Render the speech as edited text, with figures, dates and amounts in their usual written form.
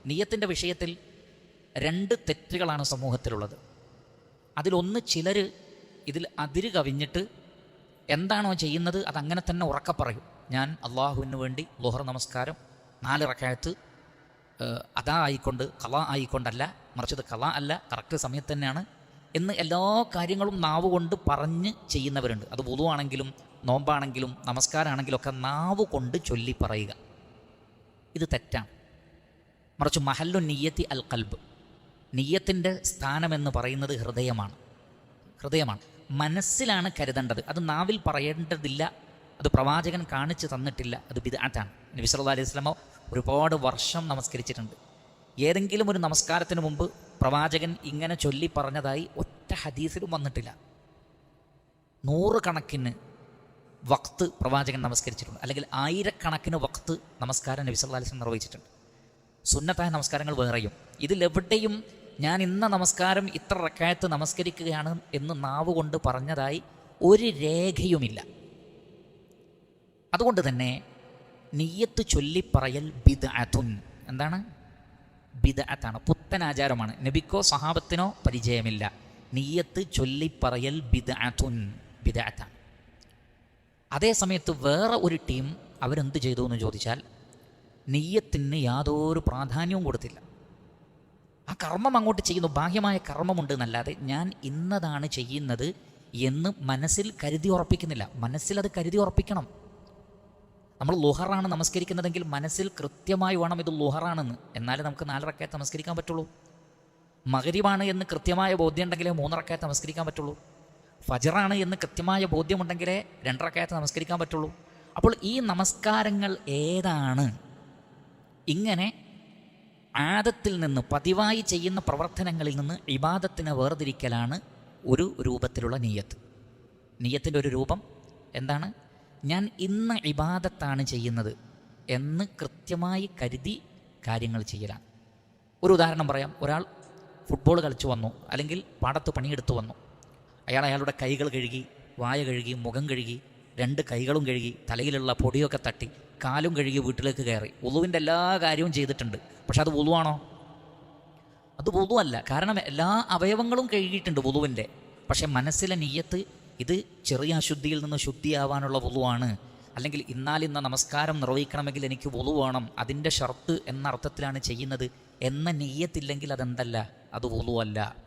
നിയ്യത്തിൻ്റെ വിഷയത്തിൽ രണ്ട് തെറ്റുകളാണ് സമൂഹത്തിലുള്ളത്. അതിലൊന്ന്, ചിലർ ഇതിൽ അതിര് കവിഞ്ഞിട്ട് എന്താണോ ചെയ്യുന്നത് അതങ്ങനെ തന്നെ ഉറക്കെ പറയും. ഞാൻ അള്ളാഹുവിന് വേണ്ടി ളുഹർ നമസ്കാരം 4 റക്അത്ത് അതാ ആയിക്കൊണ്ട് ഖളാ ആയിക്കൊണ്ടല്ല, മറിച്ചത് ഖളാ അല്ല, കറക്റ്റ് സമയത്ത് തന്നെയാണ് എന്ന് എല്ലാ കാര്യങ്ങളും നാവ് കൊണ്ട് പറഞ്ഞ് ചെയ്യുന്നവരുണ്ട്. അത് വുളു ആണെങ്കിലും നോമ്പാണെങ്കിലും നമസ്കാരമാണെങ്കിലും ഒക്കെ നാവ് കൊണ്ട് ചൊല്ലി പറയുക. ഇത് തെറ്റാണ്. മറിച്ച് മഹല്ലു നിയ്യത്തി അൽ ഖൽബ്, നിയ്യത്തിൻ്റെ സ്ഥാനമെന്ന് പറയുന്നത് ഹൃദയമാണ്. മനസ്സിലാണ് കരുതേണ്ടത്. അത് നാവിൽ പറയേണ്ടതില്ല. അത് പ്രവാചകൻ കാണിച്ചു തന്നിട്ടില്ല. അത് ബിദ്അത്താണ്. നബി സല്ലല്ലാഹു അലൈഹി വസല്ലം ഒരുപാട് വർഷം നമസ്കരിച്ചിട്ടുണ്ട്. ഏതെങ്കിലും ഒരു നമസ്കാരത്തിന് മുമ്പ് പ്രവാചകൻ ഇങ്ങനെ ചൊല്ലി പറഞ്ഞതായി ഒറ്റ ഹദീസിലും വന്നിട്ടില്ല. 100 കണക്കിന് വഖ്ത് പ്രവാചകൻ നമസ്കരിച്ചിട്ടുണ്ട്, അല്ലെങ്കിൽ 1000 കണക്കിന് വഖ്ത് നമസ്കാരം നബി സല്ലല്ലാഹു അലൈഹി വസല്ലം നിർവഹിച്ചിട്ടുണ്ട്. സുന്നത്തായ നമസ്കാരങ്ങൾ വേറെയും. ഇതിലെവിടെയും ഞാൻ ഇന്ന നമസ്കാരം ഇത്ര റക്അത്ത് നമസ്കരിക്കുകയാണ് എന്ന് നാവ് കൊണ്ട് പറഞ്ഞതായി ഒരു രേഖയുമില്ല. അതുകൊണ്ട് തന്നെ നിയ്യത്ത് ചൊല്ലിപ്പറയൽ ബിദ്അത്തുൻ. എന്താണ്? ബിദ്അത്താണ്, പുത്തനാചാരമാണ്. നബിക്കോ സഹാബത്തിനോ പരിചയമില്ല. നിയ്യത്ത് ചൊല്ലിപ്പറയൽ ബിദ്അത്താണ്. അതേ സമയത്ത് വേറെ ഒരു ടീം അവരെന്ത് ചെയ്തു എന്ന് ചോദിച്ചാൽ, നിയ്യത്തിന് യാതൊരു പ്രാധാന്യവും കൊടുത്തില്ല. ആ കർമ്മം അങ്ങോട്ട് ചെയ്യുന്നു, ബാഹ്യമായ കർമ്മമുണ്ട് എന്നല്ലാതെ ഞാൻ ഇന്നതാണ് ചെയ്യുന്നത് എന്ന് മനസ്സിൽ കരുതി ഉറപ്പിക്കുന്നില്ല. മനസ്സിൽ അത് കരുതി ഉറപ്പിക്കണം. നമ്മൾ ളുഹറാണ് നമസ്കരിക്കുന്നതെങ്കിൽ മനസ്സിൽ കൃത്യമായി വേണം ഇത് ളുഹറാണെന്ന്, എന്നാലേ നമുക്ക് 4 റക്അത്ത് നമസ്കരിക്കാൻ പറ്റുള്ളൂ. മഗ്രിബാണ് എന്ന് കൃത്യമായ ബോധ്യം ഉണ്ടെങ്കിലേ 3 റക്അത്ത് നമസ്കരിക്കാൻ പറ്റുള്ളൂ. ഫജ്റാണ് എന്ന് കൃത്യമായ ബോധ്യമുണ്ടെങ്കിലേ 2 റക്അത്ത് നമസ്കരിക്കാൻ പറ്റുള്ളൂ. അപ്പോൾ ഈ നമസ്കാരങ്ങൾ ഏതാണ്? ഇങ്ങനെ ആദത്തിൽ നിന്ന്, പതിവായി ചെയ്യുന്ന പ്രവർത്തനങ്ങളിൽ നിന്ന് ഇബാദത്തിനെ വേർതിരിക്കലാണ് ഒരു രൂപത്തിലുള്ള നിയ്യത്ത്. നിയ്യത്തിൻ്റെ ഒരു രൂപം എന്താണ്? ഞാൻ ഇന്ന ഇബാദത്താണ് ചെയ്യുന്നത് എന്ന് കൃത്യമായി കരുതി കാര്യങ്ങൾ ചെയ്യലാണ്. ഒരു ഉദാഹരണം പറയാം. ഒരാൾ ഫുട്ബോൾ കളിച്ചു വന്നു, അല്ലെങ്കിൽ പാടത്ത് പണിയെടുത്ത് വന്നു. അയാളുടെ കൈകൾ കഴുകി, വായ കഴുകി, മുഖം കഴുകി, 2 കൈകളും കഴുകി, തലയിലുള്ള പൊടിയൊക്കെ തട്ടി, കാലും കഴുകി വീട്ടിലേക്ക് കയറി. വുളുവിൻ്റെ എല്ലാ കാര്യവും ചെയ്തിട്ടുണ്ട്. പക്ഷെ അത് വുളുവാണോ? അത് വുളു അല്ല. കാരണം എല്ലാ അവയവങ്ങളും കഴുകിയിട്ടുണ്ട് വുളുവിൻ്റെ. പക്ഷെ മനസ്സിലെ നിയ്യത്ത് ഇത് ചെറിയ അശുദ്ധിയിൽ നിന്ന് ശുദ്ധിയാവാനുള്ള വുളുവാണ്, അല്ലെങ്കിൽ ഇന്നാലിന്ന നമസ്കാരം നിർവഹിക്കണമെങ്കിൽ എനിക്ക് വുളു വേണം, അതിൻ്റെ ഷർത്ത് എന്ന അർത്ഥത്തിലാണ് ചെയ്യുന്നത് എന്ന നിയ്യത്തില്ലെങ്കിൽ അതെന്തല്ല? അത് വുളു അല്ല.